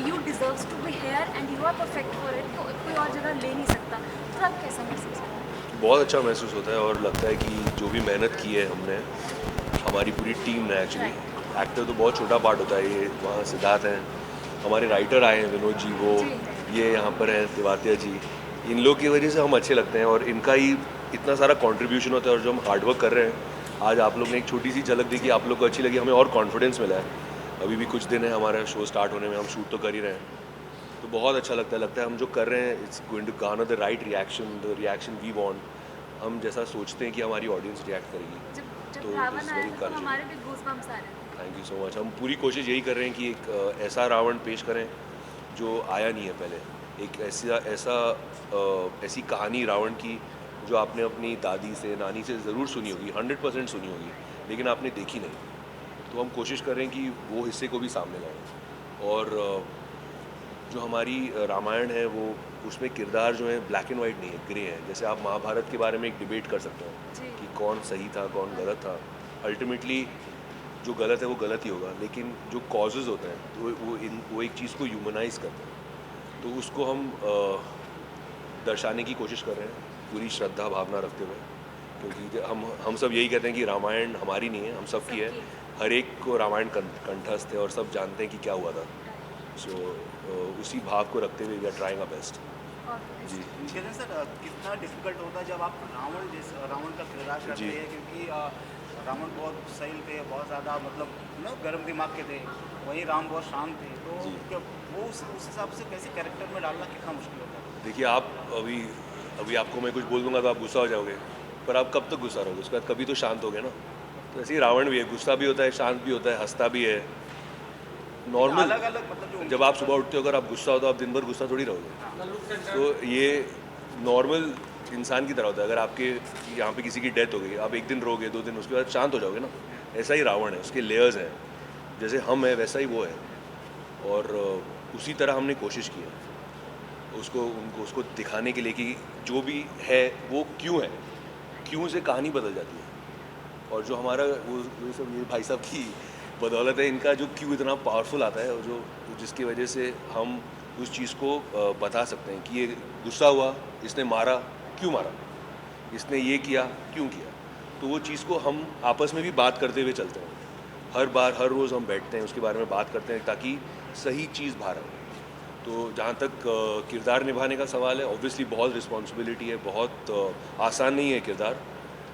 You deserves to be here and you are perfect for it, तो कोई और जगह ले नहीं सकता, तो आप कैसा महसूस करते हैं? बहुत अच्छा महसूस होता है और लगता है कि जो भी मेहनत की है हमने, हमारी पूरी टीम ने एक्चुअली, एक्टर तो बहुत छोटा पार्ट होता है, ये वहाँ सिद्धार्थ हैं, हमारे राइटर आए हैं विनोद जी, वो ये यहाँ पर हैं तिवातिया जी, इन लोग की वजह से हम अच्छे लगते हैं और इनका ही इतना सारा कंट्रीब्यूशन होता है। और जो हम हार्डवर्क कर रहे हैं, आज आप लोग ने एक छोटी सी झलक देखी, आप लोग को अच्छी लगी, हमें और कॉन्फिडेंस मिला है। अभी भी कुछ दिन है हमारा शो स्टार्ट होने में, हम शूट तो कर ही रहे हैं, तो बहुत अच्छा लगता है हम जो कर रहे हैं, it's going to garner the right reaction, the reaction we want, हम जैसा सोचते हैं कि हमारी ऑडियंस रिएक्ट करेगी। जब तो रावण आया था तो हमारे भी गूज़बम्प्स आ रहे थे। Thank you so much. हम पूरी कोशिश यही कर रहे हैं कि एक ऐसा रावण पेश करें जो आया नहीं है पहले, एक ऐसी कहानी रावण की जो आपने अपनी दादी से, नानी से ज़रूर सुनी होगी, 100% सुनी होगी, लेकिन आपने देखी नहीं। तो हम कोशिश कर रहे हैं कि वो हिस्से को भी सामने लाएं। और जो हमारी रामायण है, वो उसमें किरदार जो है ब्लैक एंड वाइट नहीं है, ग्रे है। जैसे आप महाभारत के बारे में एक डिबेट कर सकते हो कि कौन सही था कौन गलत था, अल्टीमेटली जो गलत है वो गलत ही होगा, लेकिन जो कॉजेज़ होते हैं तो वो एक चीज़ को ह्यूमनाइज करते हैं, तो उसको हम दर्शाने की कोशिश कर रहे हैं पूरी श्रद्धा भावना रखते हुए, क्योंकि हम सब यही कहते हैं कि रामायण हमारी नहीं है, हम सब की है, हर एक को रामायण कंठस्थ है और सब जानते हैं कि क्या हुआ था। सो उसी भाव को रखते हुए we are trying our best. जी कहते सर, कितना डिफिकल्ट होता है जब आप रावण का किरदार करते हैं, क्योंकि रावण बहुत सही थे, बहुत ज़्यादा मतलब गर्म दिमाग के थे, वहीं राम बहुत शांत थे, तो वो उस हिसाब से कैसे कैरेक्टर में डालना कितना मुश्किल होता है? देखिए, आप अभी आपको मैं कुछ बोल दूंगा तो आप गुस्सा हो जाओगे, पर आप कब तक गुस्सा रहोगे? उसके बाद कभी तो शांत हो गए ना। तो ऐसे ही रावण भी है, गुस्सा भी होता है, शांत भी होता है, हंसता भी है, नॉर्मल। अलग-अलग मतलब जब आप सुबह उठते हो, अगर आप गुस्सा हो तो आप दिन भर गुस्सा थोड़ी रहोगे। तो ये नॉर्मल इंसान की तरह होता है। अगर आपके यहाँ पे किसी की डेथ हो गई, आप एक दिन रोगे, 2 दिन, उसके बाद शांत हो जाओगे ना। ऐसा ही रावण है, उसके लेयर्स हैं, जैसे हम है वैसा ही वो है, और उसी तरह हमने कोशिश की है उसको दिखाने के लिए कि जो भी है वो क्यों है, क्यों से कहानी बदल जाती है। और जो हमारा वो सब ये भाई साहब की बदौलत है, इनका जो क्यों इतना पावरफुल आता है, और जो जिसकी वजह से हम उस चीज़ को बता सकते हैं कि ये गुस्सा हुआ, इसने मारा, क्यों मारा, इसने ये किया, क्यों किया। तो वो चीज़ को हम आपस में भी बात करते हुए चलते हैं, हर रोज़ हम बैठते हैं, उसके बारे में बात करते हैं, ताकि सही चीज़ बाहर आए। तो जहाँ तक किरदार निभाने का सवाल है, ऑब्वियसली बहुत रिस्पॉन्सिबिलिटी है, बहुत आसान नहीं है किरदार,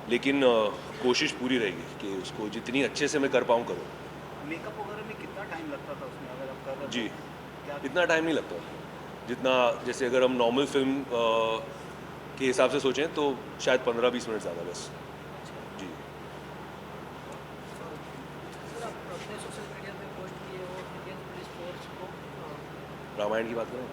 लेकिन कोशिश पूरी रहेगी कि उसको जितनी अच्छे से मैं कर पाऊँ करूँ। मेकअप वगैरह में कितना टाइम लगता था उसमें, अगर आप कर रहे जी, क्या? इतना टाइम नहीं लगता जितना, जैसे अगर हम नॉर्मल फिल्म के हिसाब से सोचें तो शायद 15-20 मिनट ज़्यादा बस। जी। सर, आप अपने सोशल मीडिया पे पोस्ट किए हो इंडियन पुलिस फोर्स को, रामायण की बात करें,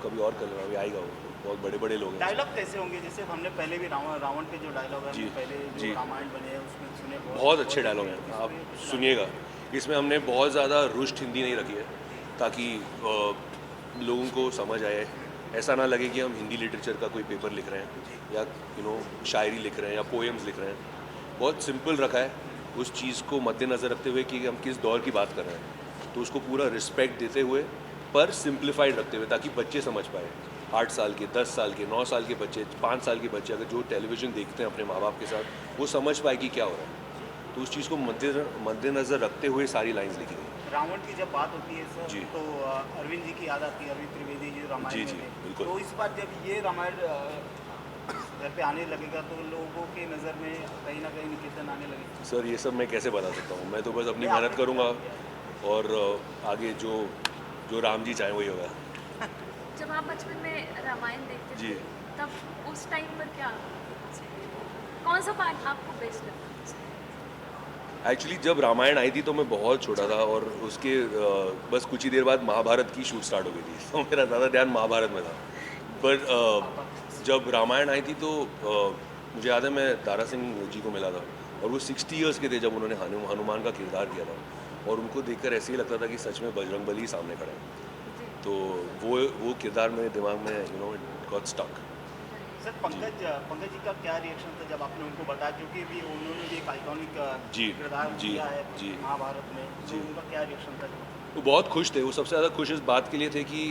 कभी और कर लेना, अभी आएगा वो, बहुत बड़े बड़े लोग हैं। डायलॉग कैसे होंगे? जैसे हमने पहले भी रावण के जो डायलॉग है, जी, हमने पहले जो जी। रामायण बने हैं उसमें सुने, बहुत अच्छे डायलॉग हैं, आप सुनिएगा। इसमें हमने बहुत ज़्यादा रुष्ट हिंदी नहीं रखी है, ताकि लोगों को समझ आए, ऐसा ना लगे कि हम हिंदी लिटरेचर का कोई पेपर लिख रहे हैं या शायरी लिख रहे हैं या पोएम्स लिख रहे हैं। बहुत सिंपल रखा है, उस चीज़ को मद्देनज़र रखते हुए कि हम किस दौर की बात कर रहे हैं, तो उसको पूरा रिस्पेक्ट देते हुए पर सिंप्लीफाइड रखते हुए, ताकि बच्चे समझ पाए। 8 साल के, 10 साल के, 9 साल के बच्चे, 5 साल के बच्चे अगर जो टेलीविज़न देखते हैं अपने माँ बाप के साथ, वो समझ पाए कि क्या हो रहा है। तो उस चीज़ को मद्देनज़र रखते हुए सारी लाइंस लिखी गई। रावण की जब बात होती है सर, जी। तो अरविंद जी की याद आती है, अरविंद त्रिवेदी जी रामायण जी, में जी, थे। बिल्कुल। तो इस बार जब ये रामायण घर पे आने लगेगा तो लोगों के नज़र में कहीं ना कहीं निकेतन आने लगेगा। सर ये सब मैं कैसे बता सकता हूँ, मैं तो बस अपनी नहीं, मेहनत आपने करूँगा किया। और आगे जो राम जी चाहें वही होगा। जब आप बचपन में रामायण देखते जी। थे, तब उस टाइम पर क्या, कौन सा पार्ट आपको बेस्ट लगता था? एक्चुअली जब रामायण आई थी तो मैं बहुत छोटा था, और उसके बस कुछ ही देर बाद महाभारत की शूट स्टार्ट हो गई थी, तो मेरा ज़्यादा ध्यान महाभारत में था। पर जब रामायण आई थी तो मुझे याद है मैं दारा सिंह जी को मिला था, और वो 60 इयर्स के थे जब उन्होंने हनुमान का किरदार किया था, और उनको देखकर ऐसे ही लगता था कि सच में बजरंगबली ही सामने खड़ा है। तो वो किरदार मेरे दिमाग में it got stuck. Sir Pankaj ji का क्या रिएक्शन था जब आपने उनको बताया, क्योंकि भी उन्होंने भी एक आइकॉनिक जी, किरदार जी, किया है जी। महाभारत में, तो जी। उनका क्या रिएक्शन था? वो बहुत खुश थे, वो सबसे ज़्यादा खुश इस बात के लिए थे कि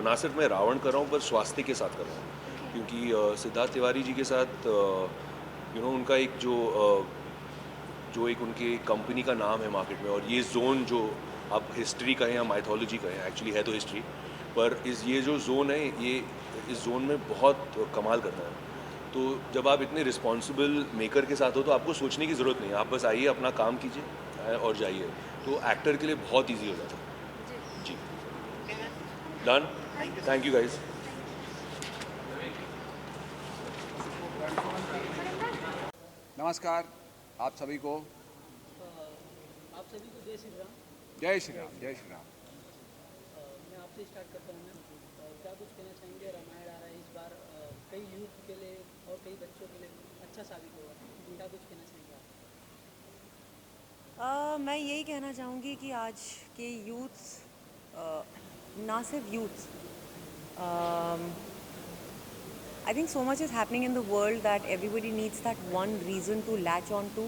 ना सिर्फ मैं रावण कर रहा हूँ पर स्वास्थ्य के साथ कर रहा हूँ, क्योंकि सिद्धार्थ तिवारी जी के साथ उनका एक जो एक उनकी कंपनी का नाम है मार्केट में, और ये जोन जो आप हिस्ट्री कहें या माइथोलॉजी कहें, एक्चुअली है तो हिस्ट्री, पर ये जो जोन है, ये इस जोन में बहुत कमाल करता है। तो जब आप इतने रिस्पॉन्सिबल मेकर के साथ हो तो आपको सोचने की ज़रूरत नहीं है, आप बस आइए, अपना काम कीजिए और जाइए, तो एक्टर के लिए बहुत ईजी हो जाता है। जी, डन, थैंक यू गाइज। नमस्कार आप सभी को, आप सभी को जय श्री राम। जय श्री राम, जय श्री राम। मैं आपसे स्टार्ट करता हूँ। क्या कुछ कहना चाहेंगे? रामायण आ रहा है इस बार, कई यूथ के लिए और कई बच्चों के लिए अच्छा साबित होगा, क्या कुछ कहना चाहेंगे आप? मैं यही कहना चाहूँगी कि आज के यूथ, ना सिर्फ youth, I think so much is happening in the world that everybody needs that one reason to latch on to.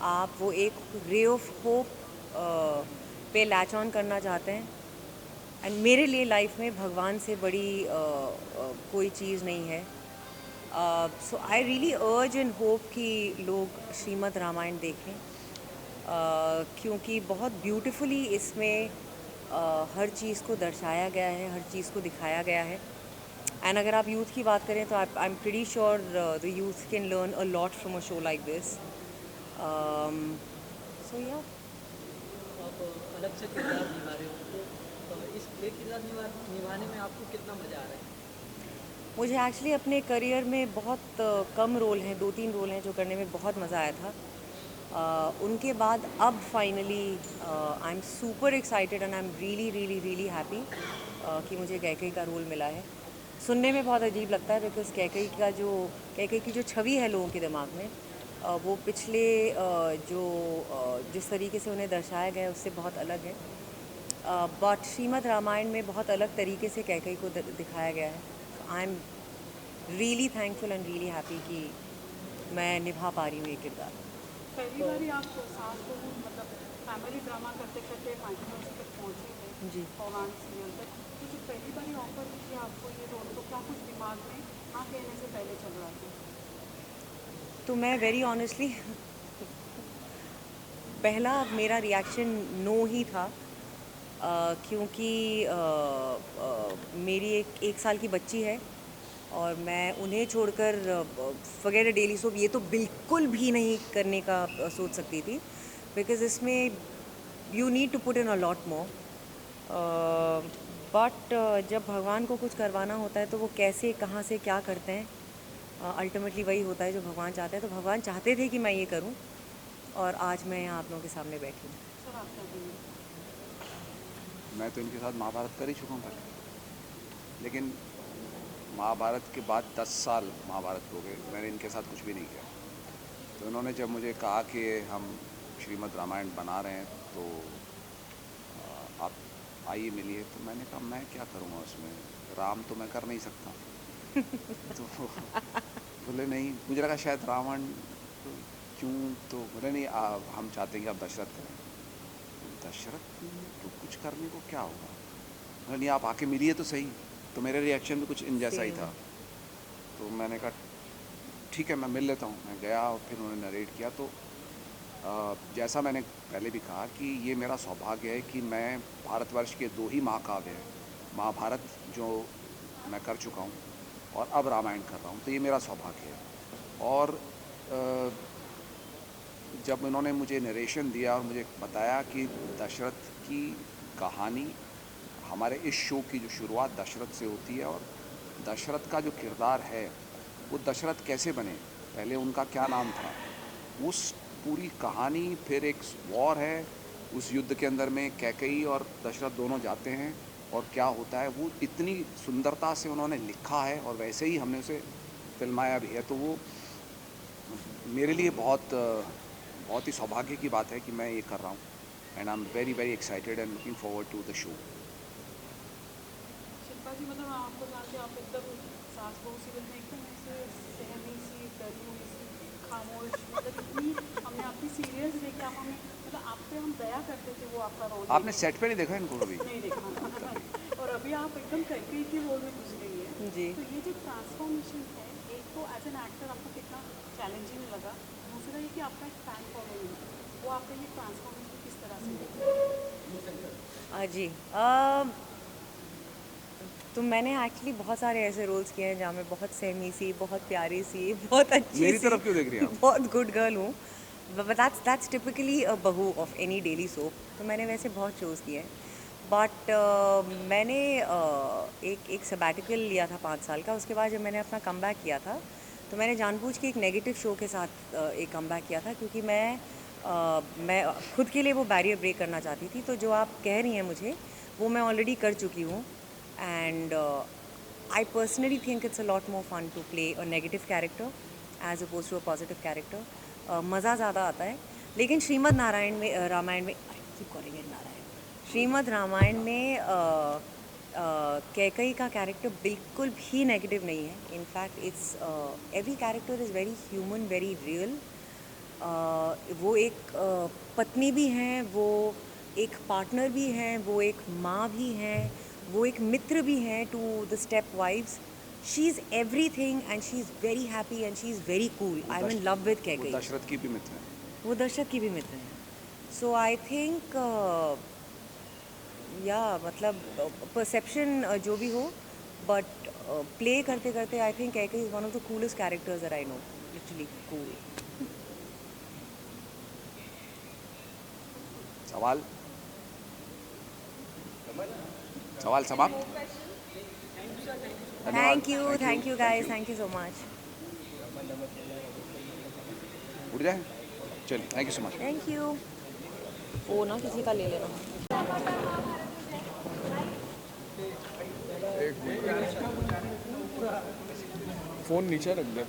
आप वो एक रे ऑफ होप पे लैच ऑन करना चाहते हैं, एंड मेरे लिए लाइफ में भगवान से बड़ी कोई चीज़ नहीं है। So I really urge and hope कि लोग श्रीमद् रामायण देखें, क्योंकि बहुत ब्यूटीफुली इसमें हर चीज़ को दर्शाया गया है, हर चीज़ को दिखाया गया है। एंड अगर आप यूथ की बात करें तो I am pretty sure the youth can learn a lot from a show like this. So या आप अलग से किरदार निभा रहे हो, तो इस ये किरदार निभाने में आपको कितना मज़ा आ रहा है? मुझे एक्चुअली अपने करियर में बहुत कम रोल हैं, 2-3 रोल हैं जो करने में बहुत मज़ा आया था। उनके बाद अब finally I am super excited and I am really really really happy कि मुझे कैकेयी का रोल मिला है। सुनने में बहुत अजीब लगता है बिकॉज कैकेयी की जो छवि है लोगों के दिमाग में, वो पिछले जिस तरीके से उन्हें दर्शाया गया है उससे बहुत अलग है। बट श्रीमद् रामायण में बहुत अलग तरीके से कैकेयी को दिखाया गया है। I am really thankful and really happy कि मैं निभा पा रही हूँ ये किरदार। पहली बार ही आप सास को मतलब फैमिली ड्रामा करते करते फाइनल तक पहुँचे थे जी। पौराण सीरियल तक, तो जब पहली बार ही ऑफर किया आपको ये रोल, तो क्या कुछ दिमाग में हाँ कहने से पहले चल रहा था? तो मैं वेरी ऑनेस्टली पहला मेरा रिएक्शन नो ही था, क्योंकि मेरी एक साल की बच्ची है और मैं उन्हें छोड़कर वगैरह डेली सोप ये तो बिल्कुल भी नहीं करने का सोच सकती थी, बिकॉज इसमें you need to put in a lot more. But जब भगवान को कुछ करवाना होता है तो वो कैसे कहाँ से क्या करते हैं, अल्टीमेटली वही होता है जो भगवान चाहते हैं। तो भगवान चाहते थे कि मैं ये करूं और आज मैं यहाँ आप लोगों के सामने बैठी हूँ। सर आप क्या बोलेंगे? मैं तो इनके साथ महाभारत कर ही चुका हूँ पहले। लेकिन महाभारत के बाद 10 साल महाभारत हो गए, मैंने इनके साथ कुछ भी नहीं किया। तो इन्होंने जब मुझे कहा कि हम श्रीमद् रामायण बना रहे हैं तो आप आइए मिलिए, तो मैंने कहा मैं क्या करूँगा उसमें, राम तो मैं कर नहीं सकता। तो बोले नहीं, मुझे लगा शायद रावण, तो क्यों, तो बोले नहीं हम चाहते हैं कि आप दशरथ करें। दशरथ तो कुछ करने को क्या होगा, बोले नहीं आप आके मिलिए तो सही। तो मेरे रिएक्शन भी कुछ इन जैसा ही था। तो मैंने कहा ठीक है मैं मिल लेता हूँ। मैं गया और फिर उन्होंने नरेट किया। तो जैसा मैंने पहले भी कहा कि ये मेरा सौभाग्य है कि मैं भारतवर्ष के 2 ही महाकाव्य हैं, महाभारत जो मैं कर चुका हूँ और अब रामायण कर रहा हूँ, तो ये मेरा सौभाग्य है। और जब उन्होंने मुझे नरेशन दिया और मुझे बताया कि दशरथ की कहानी, हमारे इस शो की जो शुरुआत दशरथ से होती है और दशरथ का जो किरदार है वो दशरथ कैसे बने, पहले उनका क्या नाम था, उस पूरी कहानी, फिर एक वॉर है, उस युद्ध के अंदर में कैकेयी और दशरथ दोनों जाते हैं और क्या होता है, वो इतनी सुंदरता से उन्होंने लिखा है और वैसे ही हमने उसे फिल्माया भी है। तो वो मेरे लिए बहुत ही सौभाग्य की बात है कि मैं ये कर रहा हूँ। And I am very very excited and looking forward to the show. Shilpa ji, मतलब आपको जानते आप एकदम सास बहू सीरियल में एकदम ऐसे सहमी सी, डरी हुई सी, खामोश, मतलब इतनी हमने आपकी सीरियल्स देखे, आप हमें मतलब आप पे हम दया करते थे वो आपका रोल। आपने सेट पे नहीं देखा इनको कभी? नहीं देखा। और अभी आप एकदम कैकेयी के रोल में घुस गई है जी। तो ये जो ट्रांसफॉर्मेशन है, एक तो एज एन एक्टर आपको कितना चैलेंजिंग लगा, दूसरा ये कि आपका एक फैन फॉलोइंग है, वो आपका ये ट्रांसफॉर्मेशन किस तरह से देखते हैं? जी तो मैंने एक्चुअली बहुत सारे ऐसे रोल्स किए हैं जहाँ मैं बहुत सहमी सी, बहुत प्यारी सी, बहुत अच्छी मेरी सी, तरफ क्यों देख रही हैं आप? बहुत गुड गर्ल हूँ। बट दैट्स टिपिकली अ बहू ऑफ एनी डेली सोप। तो मैंने वैसे बहुत शोज़ किए हैं। बट मैंने एक सबैटिकल लिया था 5 साल का। उसके बाद जब मैंने अपना कमबैक किया था तो मैंने जानबूझ के एक नेगेटिव शो के साथ एक कमबैक किया था, क्योंकि मैं खुद के लिए वो बैरियर ब्रेक करना चाहती थी। तो जो आप कह रही हैं मुझे, वो मैं ऑलरेडी कर चुकी हूँ। And I personally think it's a lot more fun to play a negative character as oppose to a positive character. मज़ा ज़्यादा आता है। लेकिन श्रीमद् नारायण में रामायण में श्रीमद् रामायण में कैकेयी का कैरेक्टर बिल्कुल भी नेगेटिव नहीं है। In fact it's every character is very human, very real. वो एक पत्नी भी हैं, वो एक पार्टनर भी हैं, वो एक माँ भी हैं, वो एक मित्र भी हैं to the step wives. She is everything and she is very happy and she is very cool. I am in love with Kaikeyi. वो दशरथ की भी मित्र है। वो दशरथ की भी मित्र हैं। सो आई थिंक या मतलब परसेप्शन जो भी हो, बट प्ले करते करते I think Kaikeyi is one of the coolest characters that I know. Literally cool. सवाल समाप्त। Thank you guys, thank you so much. उठ जाए, चलिए, thank you so much. Thank you. वो ना किसी का ले लेना। फ़ोन नीचे रख दे।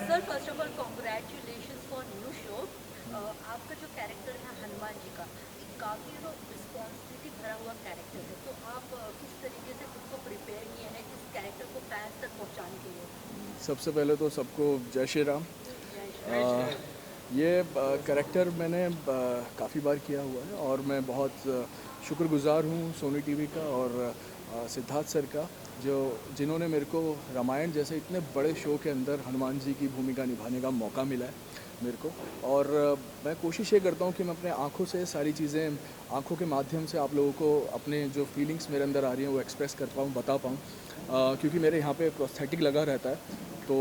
Sir, first of all congratulation for new show. आपका जो कैरेक्टर है हनुमान जी का, काफ़ी रिस्पॉन्सिबिलिटी भरा हुआ कैरेक्टर है, तो आप किस तरीके से खुद को प्रिपेयर किए हैं इस कैरेक्टर को फैंस तक पहुंचाने के लिए? सबसे पहले तो सबको जय श्री राम। ये कैरेक्टर मैंने काफ़ी बार किया हुआ है और मैं बहुत शुक्रगुजार हूँ सोनी टीवी का और सिद्धार्थ सर का, जिन्होंने मेरे को रामायण जैसे इतने बड़े शो के अंदर हनुमान जी की भूमिका निभाने का मौका मिला है मेरे को। और मैं कोशिश ये करता हूँ कि मैं अपने आँखों से सारी चीज़ें, आँखों के माध्यम से आप लोगों को अपने जो फीलिंग्स मेरे अंदर आ रही हैं वो एक्सप्रेस कर पाऊँ, बता पाऊँ। क्योंकि मेरे यहाँ पे प्रोस्थेटिक लगा रहता है, तो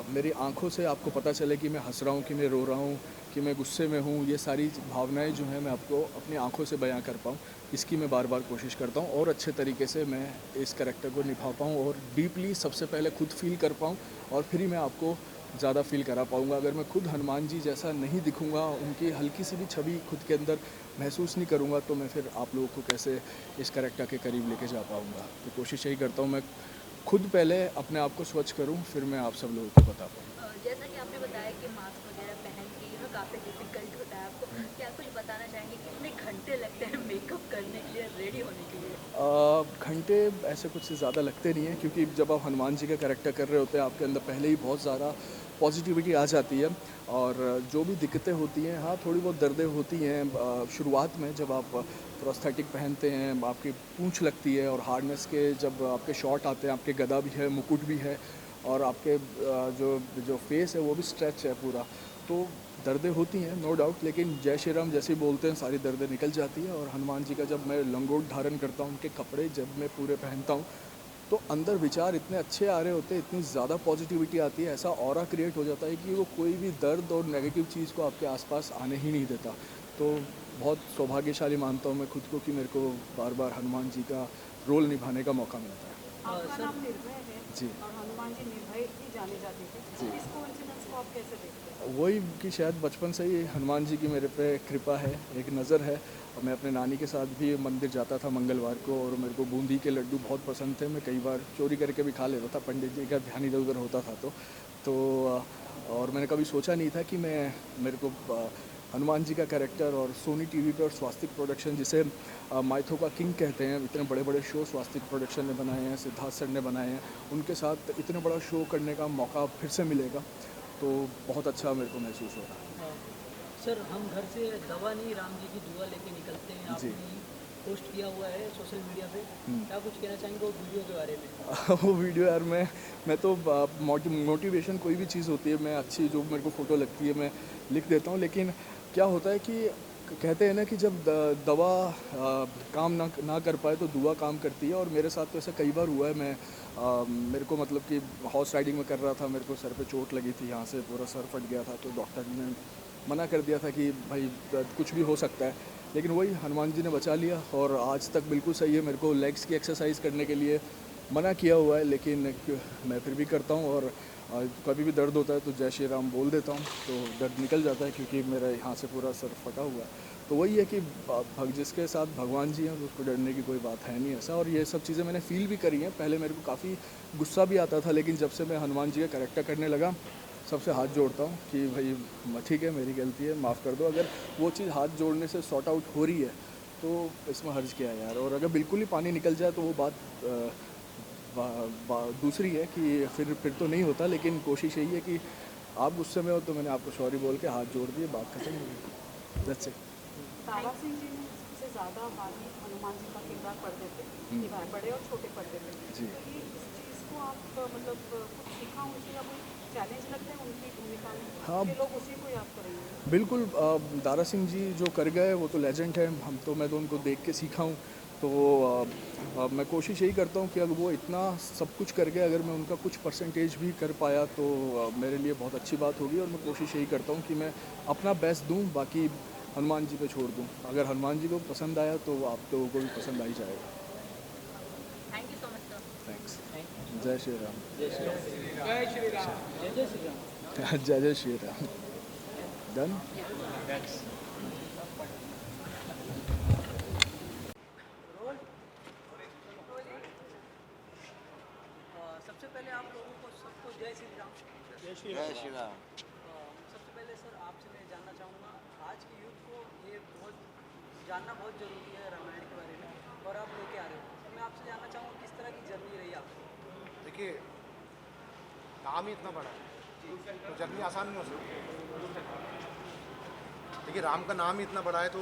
मेरी आँखों से आपको पता चले कि मैं हंस रहा हूँ कि मैं रो रहा हूँ, कि मैं गुस्से में हूँ, ये सारी भावनाएं जो हैं मैं आपको अपनी आंखों से बयां कर पाऊँ, इसकी मैं बार बार कोशिश करता हूँ और अच्छे तरीके से मैं इस कैरेक्टर को निभा पाऊँ और डीपली सबसे पहले खुद फील कर पाऊँ और फिर ही मैं आपको ज़्यादा फील करा पाऊँगा। अगर मैं खुद हनुमान जी जैसा नहीं दिखूँगा, उनकी हल्की सी भी छवि खुद के अंदर महसूस नहीं करूँगा, तो मैं फिर आप लोगों को कैसे इस कैरेक्टर के करीब लेके जा पाऊँगा। तो कोशिश यही करता हूँ मैं खुद पहले अपने आप को स्वच्छ करूँ, फिर मैं आप सब लोगों को बता पाऊँ। जैसा कि आपने बताया कि मास्क वगैरह पहन के काफ़ी डिफिकल्ट होता है आपको, क्या कुछ बताना चाहेंगे कितने घंटे लगते हैं मेकअप करने के लिए, रेडी होने के लिए? घंटे ऐसे कुछ से ज़्यादा लगते नहीं हैं, क्योंकि जब आप हनुमान जी का कैरेक्टर कर रहे होते हैं आपके अंदर पहले ही बहुत ज़्यादा पॉजिटिविटी आ जाती है और जो भी दिक्कतें होती हैं, हाँ थोड़ी बहुत दर्दें होती हैं शुरुआत में जब आप प्रोस्थेटिक पहनते हैं, आपकी पूंछ लगती है और हार्डनेस के जब आपके शॉट आते हैं, आपके गदा भी है, मुकुट भी है और आपके जो जो फेस है वो भी स्ट्रेच है पूरा, तो दर्दें होती हैं नो डाउट, लेकिन जय श्री राम जैसे ही बोलते हैं सारी दर्दें निकल जाती हैं। और हनुमान जी का जब मैं लंगोट धारण करता हूँ, उनके कपड़े जब मैं पूरे पहनता हूँ, तो अंदर विचार इतने अच्छे आ रहे होते हैं, इतनी ज़्यादा पॉजिटिविटी आती है, ऐसा ऑरा क्रिएट हो जाता है कि वो कोई भी दर्द और नेगेटिव चीज़ को आपके आसपास आने ही नहीं देता। तो बहुत सौभाग्यशाली मानता हूँ मैं खुद को कि मेरे को बार बार हनुमान जी का रोल निभाने का मौका मिलता है। आपका नाम निर्भय है जी। और हनुमान जी निर्भय ही जाने जाते थे, इस कोइंसिडेंस को आप कैसे देखते हैं? वही कि शायद बचपन से ही हनुमान जी की मेरे पे कृपा है, एक नज़र है। और मैं अपने नानी के साथ भी मंदिर जाता था मंगलवार को और मेरे को बूंदी के लड्डू बहुत पसंद थे, मैं कई बार चोरी करके भी खा लेता था, पंडित जी का ध्यान इधर उधर होता था तो और मैंने कभी सोचा नहीं था कि मेरे को हनुमान जी का कैरेक्टर और सोनी टीवी पर स्वास्तिक प्रोडक्शन, जिसे माइथो का किंग कहते हैं, इतने बड़े बड़े शो स्वास्तिक प्रोडक्शन ने बनाए हैं, सिद्धार्थ सर ने बनाए हैं, उनके साथ इतने बड़ा शो करने का मौका फिर से मिलेगा, तो बहुत अच्छा मेरे को महसूस हो रहा है। सर हम घर से दवा नहीं राम जी की दुआ लेके निकलते हैं, आपने पोस्ट किया हुआ है सोशल मीडिया पे, क्या कुछ कहना चाहेंगे वो वीडियो के बारे में? वो वीडियो यार मैं तो मोटिवेशन कोई भी चीज़ होती है, मैं अच्छी जो मेरे को फ़ोटो लगती है मैं लिख देता हूँ, लेकिन क्या होता है कि कहते हैं ना कि जब दवा काम ना कर पाए तो दुआ काम करती है, और मेरे साथ तो ऐसा कई बार हुआ है। मेरे को मतलब कि हॉर्स राइडिंग में कर रहा था, मेरे को सर पे चोट लगी थी, यहाँ से पूरा सर फट गया था, तो डॉक्टर ने मना कर दिया था कि भाई कुछ भी हो सकता है, लेकिन वही हनुमान जी ने बचा लिया और आज तक बिल्कुल सही है। मेरे को लेग्स की एक्सरसाइज करने के लिए मना किया हुआ है, लेकिन मैं फिर भी करता हूँ और कभी भी दर्द होता है तो जय श्री राम बोल देता हूँ, तो दर्द निकल जाता है, क्योंकि मेरा यहाँ से पूरा सर फटा हुआ है। तो वही है कि जिसके साथ भगवान जी हैं तो उसको डरने की कोई बात है नहीं ऐसा, और ये सब चीज़ें मैंने फ़ील भी करी हैं। पहले मेरे को काफ़ी गुस्सा भी आता था, लेकिन जब से मैं हनुमान जी का कैरेक्टर करने लगा, सबसे हाथ जोड़ता हूँ कि भाई ठीक है, मेरी गलती है, माफ़ कर दो। अगर वो चीज़ हाथ जोड़ने से सॉर्ट आउट हो रही है तो इसमें हर्ज क्या है यार, और अगर बिल्कुल ही पानी निकल जाए तो वो बात दूसरी है कि फिर तो नहीं होता, लेकिन कोशिश यही है कि आप गुस्से में हो तो मैंने आपको सॉरी बोल के हाथ जोड़ दिए, बात खत्म हो गई। That's it. तारा सिंह जी ने सबसे ज़्यादा बागी हनुमान जी का किरदार पढ़ते थे, बड़े और छोटे पढ़ते थे जी। इस चीज़ को आप मतलब कुछ सीखा उनसे या कोई चैलेंज लगता है उनकी भूमिका में? हाँ, कि लोग उसी को याद करेंगे। बिल्कुल। दारा सिंह जी जो कर गए वो तो लेजेंड है, मैं तो उनको देख के सीखा हूँ, तो मैं कोशिश यही करता हूँ कि अगर वो इतना सब कुछ कर गए, अगर मैं उनका कुछ परसेंटेज भी कर पाया तो मेरे लिए बहुत अच्छी बात होगी, और मैं कोशिश यही करता हूँ कि मैं अपना बेस्ट दूँ, बाकी हनुमान जी पे छोड़ दूँ। अगर हनुमान जी को पसंद आया तो आप लोगों को भी पसंद आ ही जाएगा। Thank you so much sir. Thanks. जय श्री राम। जय श्री राम। जय श्री राम। जय श्री राम। जय श्री राम। डन। सबसे पहले आप लोगों को सबको जय श्री राम। जय श्री राम। सबसे पहले सर आपसे मैं जानना चाहूँगा, आज की यूथ को ये जानना बहुत ज़रूरी है रामायण के बारे में, और आप लेके आ रहे हो, तो मैं आपसे जानना चाहूँगा किस तरह की जर्नी रही आपकी? देखिए, नाम ही इतना बड़ा है तो जर्नी आसान नहीं हो सकती। देखिए, राम का नाम ही इतना बड़ा है तो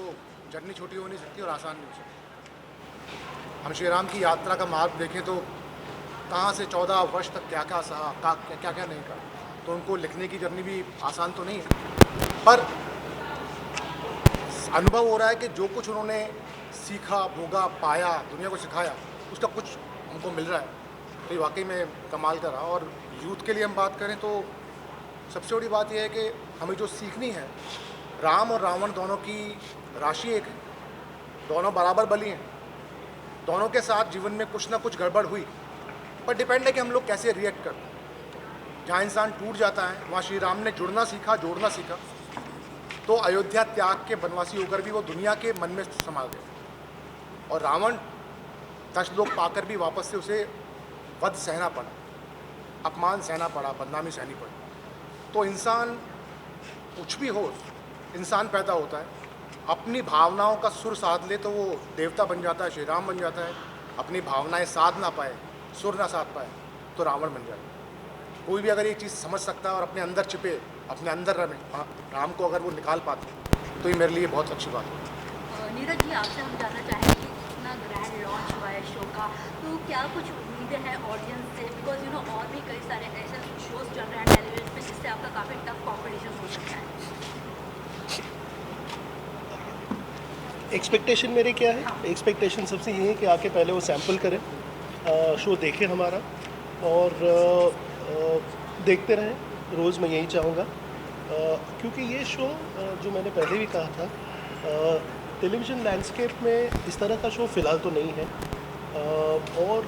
जर्नी छोटी हो नहीं सकती और आसान नहीं हो सकती। हम श्री राम की यात्रा का मार्ग देखें तो कहाँ से 14 वर्ष तक क्या क्या सहा, क्या क्या नहीं कहा, तो उनको लिखने की जर्नी भी आसान तो नहीं है, पर अनुभव हो रहा है कि जो कुछ उन्होंने सीखा, भोगा, पाया, दुनिया को सिखाया, उसका कुछ उनको मिल रहा है, तो ये वाकई में कमाल का रहा। और यूथ के लिए हम बात करें तो सबसे बड़ी बात यह है कि हमें जो सीखनी है राम और रावण दोनों की राशि एक है, दोनों बराबर बली हैं, दोनों के साथ जीवन में कुछ ना कुछ गड़बड़ हुई, पर डिपेंड है कि हम लोग कैसे रिएक्ट करते हैं। जहाँ इंसान टूट जाता है वहाँ श्री राम ने जुड़ना सीखा, जोड़ना सीखा, तो अयोध्या त्याग के बनवासी होकर भी वो दुनिया के मन में समा गए। और रावण 10 लोग पाकर भी वापस से उसे वध सहना पड़ा, अपमान सहना पड़ा, बदनामी सहनी पड़ी। तो इंसान कुछ भी हो, इंसान पैदा होता है, अपनी भावनाओं का सुर साध ले तो वो देवता बन जाता है, श्री राम बन जाता है। अपनी भावनाएं साध ना पाए, सुर ना साध पाए तो रावण बन जाए। कोई भी अगर ये चीज़ समझ सकता है और अपने अंदर छिपे, अपने अंदर रमे, राम को अगर वो निकाल पाते तो ये मेरे लिए बहुत अच्छी बात है। नीरज जी, आपसे हम जानना चाहेंगे कि इतना ग्रैंड लॉन्च हुआ है शो का, तो क्या कुछ उम्मीदें हैं ऑडियंस से? बिकॉज यू नो और भी कई सारे ऐसे शोज चल रहे हैं टेलीविजन पे जिससे आपका काफ़ी टफ कॉम्पिटिशन हो सकता है। एक्सपेक्टेशन मेरे क्या है? एक्सपेक्टेशन सबसे ये है कि आके पहले वो सैम्पल करें, शो देखें हमारा, और देखते रहें। रोज़ मैं यही चाहूँगा, क्योंकि ये शो जो मैंने पहले भी कहा था, टेलीविज़न लैंडस्केप में इस तरह का शो फ़िलहाल तो नहीं है। और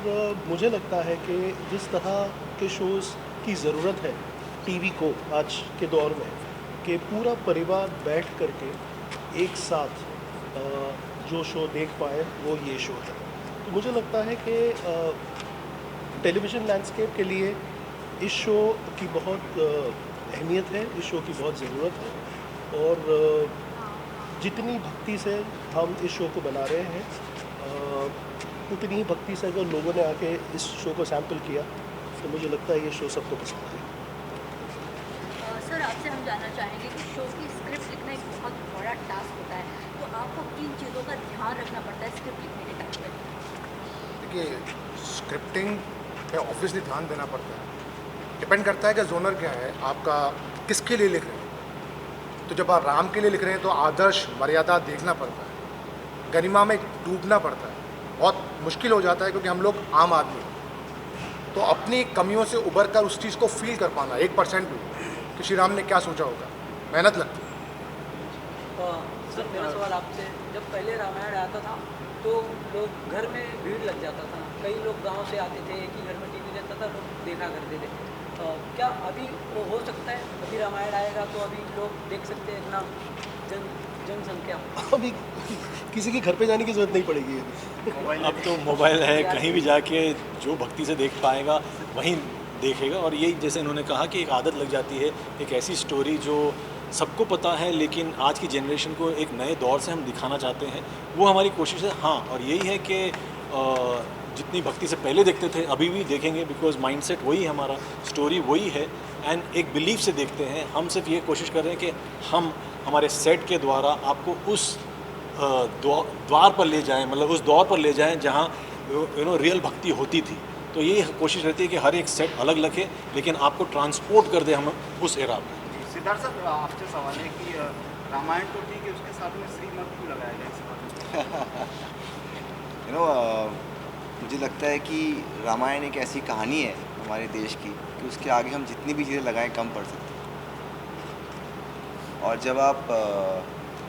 मुझे लगता है कि जिस तरह के शोज़ की ज़रूरत है टीवी को आज के दौर में, कि पूरा परिवार बैठ करके एक साथ जो शो देख पाए, वो ये शो है। तो मुझे लगता है कि टेलीविज़न लैंडस्केप के लिए इस शो की बहुत अहमियत है, इस शो की बहुत ज़रूरत है। और जितनी भक्ति से हम इस शो को बना रहे हैं, उतनी ही भक्ति से अगर लोगों ने आके इस शो को सैम्पल किया तो मुझे लगता है ये शो सबको पसंद आएगा। सर, आपसे हम जानना चाहेंगे कि शो की स्क्रिप्ट लिखना एक बहुत बड़ा टास्क होता है, तो आपको किन चीज़ों का ध्यान रखना पड़ता है स्क्रिप्ट लिखने के टाइम पे? देखिए, स्क्रिप्टिंग पे ऑब्वियसली ध्यान देना पड़ता है। डिपेंड करता है कि जोनर क्या है आपका, किसके लिए लिख रहे हैं। तो जब आप राम के लिए लिख रहे हैं तो आदर्श मर्यादा देखना पड़ता है, गरिमा में डूबना पड़ता है। बहुत मुश्किल हो जाता है क्योंकि हम लोग आम आदमी हैं, तो अपनी कमियों से उबर कर उस चीज़ को फील कर पाना 1% भी कि श्री राम ने क्या सोचा होगा, मेहनत लगती है। सर, मेरा सवाल आपसे, जब पहले रामायण आता था तो लोग घर में भीड़ लग जाता था, कई लोग गांव से आते थे, एक ही घर में टीवी रहता था, लोग देखा करते थे। क्या अभी वो हो सकता है? अभी रामायण आएगा तो अभी लोग देख सकते हैं, इतना जनसंख्या? अभी किसी के घर पे जाने की ज़रूरत नहीं पड़ेगी। अब तो मोबाइल है, कहीं भी जाके जो भक्ति से देख पाएगा वहीं देखेगा। और यही जैसे इन्होंने कहा कि एक आदत लग जाती है, एक ऐसी स्टोरी जो सबको पता है लेकिन आज की जनरेशन को एक नए दौर से हम दिखाना चाहते हैं, वो हमारी कोशिश है। हाँ, और यही है कि जितनी भक्ति से पहले देखते थे अभी भी देखेंगे, बिकॉज माइंडसेट वही है हमारा, स्टोरी वही है, एंड एक बिलीफ से देखते हैं। हम सिर्फ ये कोशिश कर रहे हैं कि हम हमारे सेट के द्वारा आपको उस द्वार पर ले जाएं, मतलब उस दौर पर ले जाएं जहाँ रियल भक्ति होती थी। तो यही कोशिश रहती है कि हर एक सेट अलग लगे लेकिन आपको ट्रांसपोर्ट कर दे हम उस एरा में। सिद्धार्थ साहब, आपसे सवाल है कि रामायण तो ठीक है, उसके साथ में श्रीमद् क्यों लगाया गया? मुझे लगता है कि रामायण एक ऐसी कहानी है हमारे देश की कि उसके आगे हम जितनी भी चीज़ें लगाएं कम पड़ सकती हैं। और जब आप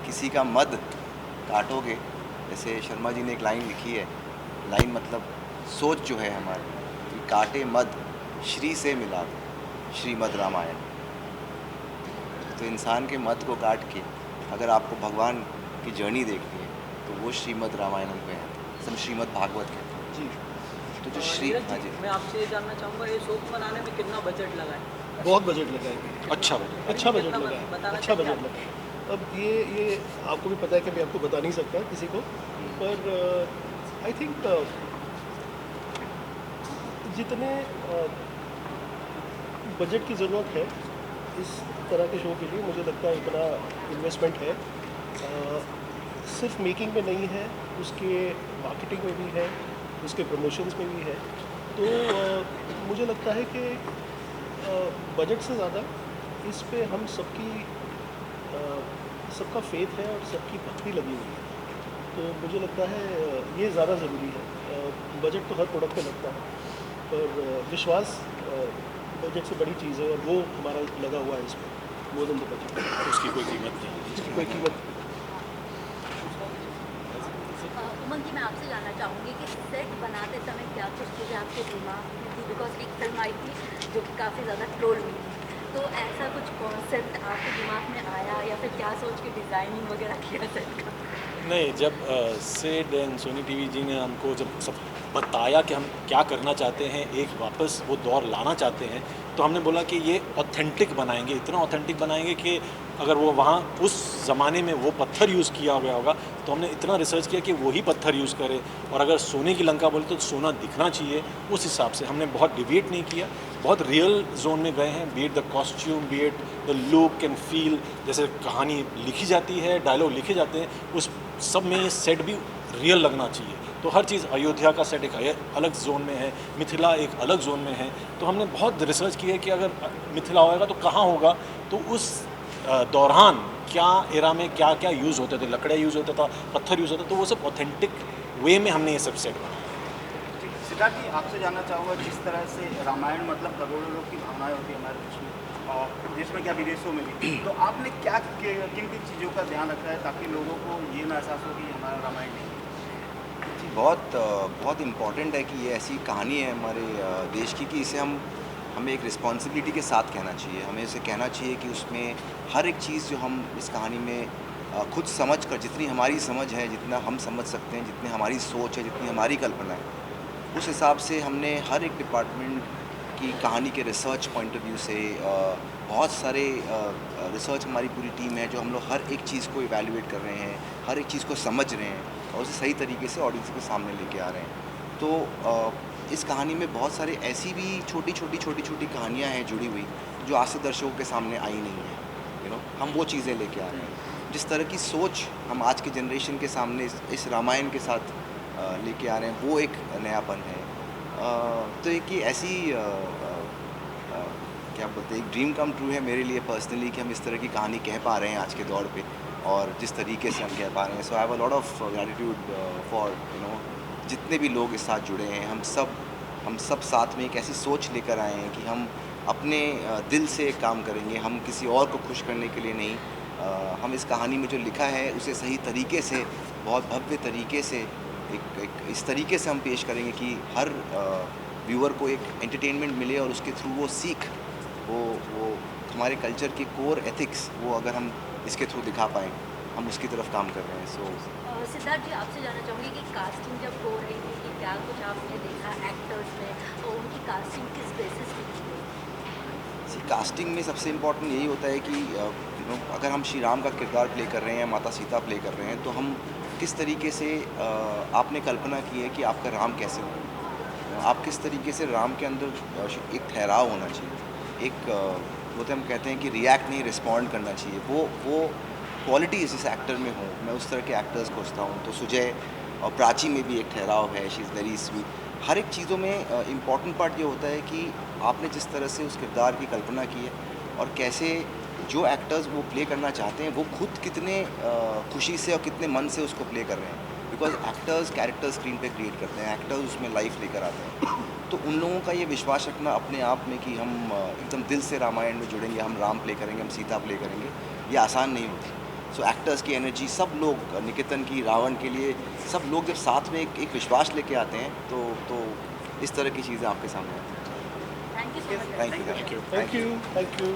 किसी का मद काटोगे, जैसे शर्मा जी ने एक लाइन लिखी है, लाइन मतलब सोच जो है हमारी, कि काटे मद श्री से मिला दो, श्रीमद् रामायण। तो इंसान के मत को काट के अगर आपको भगवान की जर्नी देखनी है तो वो श्रीमद् रामायण पे है, सब श्रीमद् भागवत कहते हैं जी। तो जो श्री, हाँ जी, मैं आपसे ये जानना चाहूँगा, ये शो बनाने में कितना बजट लगा है? बहुत बजट लगा है, अच्छा बजट लगा है, अच्छा बजट लगा है। अब ये आपको भी पता है कि मैं आपको बता नहीं सकता किसी को, पर आई थिंक जितने बजट की ज़रूरत है इस तरह के शो के लिए, मुझे लगता है इतना इन्वेस्टमेंट है। सिर्फ मेकिंग में नहीं है, उसके मार्केटिंग में भी है, उसके प्रमोशंस में भी है। तो मुझे लगता है कि बजट से ज़्यादा इस पे हम सबका फेथ है और सबकी भक्ति लगी हुई है। तो मुझे लगता है ये ज़्यादा ज़रूरी है। बजट तो हर प्रोडक्ट पे लगता है, पर विश्वास बजट से बड़ी चीज़ है और वो हमारा लगा हुआ है इस पर, मोर देन द बजट। उसकी कोई कीमत नहीं। इसकी कोई कीमत उमंग जी, मैं आपसे जानना चाहूँगी कि सेट बनाते समय क्या कुछ चीज़ें आपके दिमाग में थी, बिकॉज एक फिल्म आई थी जो कि काफ़ी ज़्यादा ट्रोल हुई थी, तो ऐसा कुछ कॉन्सेप्ट आपके दिमाग में आया या फिर क्या सोच के डिज़ाइनिंग वगैरह किया सेट का? नहीं, जब सेड एंड सोनी टीवी जी ने हमको जब सब बताया कि हम क्या करना चाहते हैं, एक वापस वो दौर लाना चाहते हैं, तो हमने बोला कि ये ऑथेंटिक बनाएंगे, इतना ऑथेंटिक बनाएंगे कि अगर वो वहाँ उस ज़माने में वो पत्थर यूज़ किया गया होगा तो हमने इतना रिसर्च किया कि वही पत्थर यूज़ करे, और अगर सोने की लंका बोले तो सोना दिखना चाहिए, उस हिसाब से हमने बहुत डिविएट नहीं किया, बहुत रियल जोन में गए हैं, B it the costume, B it the look and feel, जैसे कहानी लिखी जाती है, डायलॉग लिखे जाते हैं, उस सब में ये सेट भी रियल लगना चाहिए। तो हर चीज़, अयोध्या का सेट एक अलग जोन में है, मिथिला एक अलग जोन में है, तो हमने बहुत रिसर्च की है कि अगर मिथिला होगा तो कहाँ होगा, तो उस दौरान क्या एरा में क्या क्या यूज़ होते थे, लकड़ियाँ यूज़ होता था, पत्थर यूज़ होता था, तो वो सब ऑथेंटिक वे में हमने ये सब सेट बनाया। सिद्धार्थ जी, आपसे जानना चाहूँगा, जिस तरह से रामायण मतलब करोड़ों लोग की भावनाएं होती है हमारे देश में, और देश में क्या विदेशों में भी, तो आपने क्या किन किन चीज़ों का ध्यान रखा है ताकि लोगों को ये ना एहसास हो कि हमारा रामायण नहीं है? जी, बहुत इम्पॉर्टेंट है कि ये ऐसी कहानी है हमारे देश की कि इसे हमें एक रिस्पॉन्सिबिलिटी के साथ कहना चाहिए। हमें इसे कहना चाहिए कि उसमें हर एक चीज़ जो हम इस कहानी में खुद समझ कर, जितनी हमारी समझ है, जितना हम समझ सकते हैं, जितनी हमारी सोच है, जितनी हमारी कल्पना है, उस हिसाब से हमने हर एक डिपार्टमेंट की कहानी के रिसर्च पॉइंट ऑफ व्यू से बहुत सारे रिसर्च, हमारी पूरी टीम है जो हम लोग हर एक चीज़ को इवैल्यूएट कर रहे हैं, हर एक चीज़ को समझ रहे हैं और उसे सही तरीके से ऑडियंस के सामने लेके आ रहे हैं। तो इस कहानी में बहुत सारे ऐसी भी छोटी छोटी कहानियाँ हैं जुड़ी हुई जो आज से दर्शकों के सामने आई नहीं है। हम वो चीज़ें लेके आ रहे हैं, जिस तरह की सोच हम आज के जनरेशन के सामने इस रामायण के साथ लेके आ रहे हैं, वो एक नयापन है। तो एक ये ऐसी क्या बोलते हैं, एक ड्रीम कम ट्रू है मेरे लिए पर्सनली कि हम इस तरह की कहानी कह पा रहे हैं आज के दौर पे, और जिस तरीके से हम कह पा रहे हैं। So I have a lot of gratitude for जितने भी लोग इस साथ जुड़े हैं। हम सब साथ में एक ऐसी सोच लेकर आए हैं कि हम अपने दिल से काम करेंगे, हम किसी और को खुश करने के लिए नहीं। हम इस कहानी में जो लिखा है उसे सही तरीके से, बहुत भव्य तरीके से, एक इस तरीके से हम पेश करेंगे कि हर व्यूअर को एक एंटरटेनमेंट मिले और उसके थ्रू वो सीख, वो हमारे कल्चर के कोर एथिक्स, वो अगर हम इसके थ्रू दिखा पाएँ, हम उसकी तरफ काम कर रहे हैं। सो सिद्धार्थ जी, आपसे जानना चाहूँगी कि कास्टिंग जब हो रही थी कि क्या कुछ आपने देखा एक्टर्स में, और उनकी कास्टिंग किस बेसिस पे की गई? कास्टिंग में सबसे इम्पोर्टेंट यही होता है कि अगर हम श्री राम का किरदार प्ले कर रहे हैं, माता सीता प्ले कर रहे हैं, तो हम किस तरीके से आपने कल्पना की है कि आपका राम कैसे हो, आप किस तरीके से राम के अंदर एक ठहराव होना चाहिए, एक वो तो हम कहते हैं कि रिएक्ट नहीं, रिस्पॉन्ड करना चाहिए, वो क्वालिटीज़ इस एक्टर में हो। मैं उस तरह के एक्टर्स खोजता हूँ। तो सुजय और प्राची में भी एक ठहराव है, शी इज़ वेरी स्वीट। हर एक चीज़ों में इम्पॉर्टेंट पार्ट ये होता है कि आपने जिस तरह से उस किरदार की कल्पना की है और कैसे जो एक्टर्स वो प्ले करना चाहते हैं वो खुद कितने खुशी से और कितने मन से उसको प्ले कर रहे हैं। बिकॉज एक्टर्स कैरेक्टर स्क्रीन पे क्रिएट करते हैं, एक्टर्स उसमें लाइफ लेकर आते हैं। तो उन लोगों का ये विश्वास रखना अपने आप में कि हम एकदम दिल से रामायण में जुड़ेंगे, हम राम प्ले करेंगे, हम सीता प्ले करेंगे, ये आसान नहीं होती। सो एक्टर्स की एनर्जी, सब लोग, निकेतन की, रावण के लिए, सब लोग जब साथ में एक विश्वास लेके आते हैं तो इस तरह की चीज़ें आपके सामने आती हैं। Thank you so much. Thank you. Thank you.